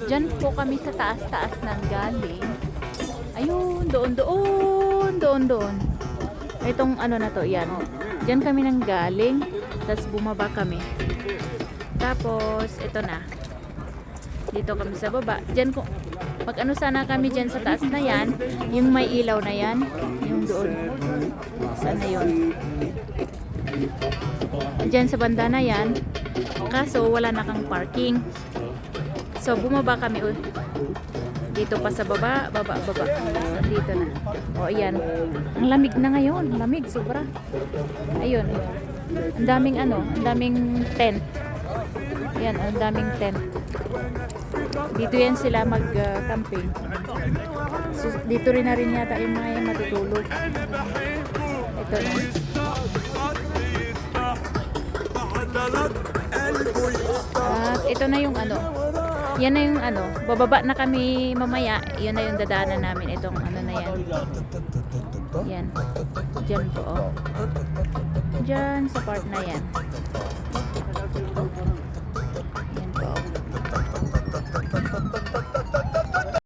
Diyan po kami sa taas-taas ng galing. Ayun, doon. Itong ano na to, yan. Diyan kami nang galing. Tapos bumaba kami. Tapos, ito na. Dito kami sa baba. Diyan ko, pag ano sana kami dyan sa taas na yan, yung may ilaw na yan, yung doon. Saan na yun? Diyan sa banda na yan. Kaso, wala na kang parking. So, bumaba kami dito pa sa baba. Dito na. O, ayan. Ang lamig na ngayon. Lamig, sobra. Ayun. Ang daming tent. Ayan, ang daming tent. Dito yan sila mag-camping. So, dito rin na rin yata yung mga yan matutulog. Ito na. At ito na yung yan na yung bababa na kami mamaya. Yun na yung dadaanan namin. Itong na yan. Yan. Diyan po, Diyan sa part na yan.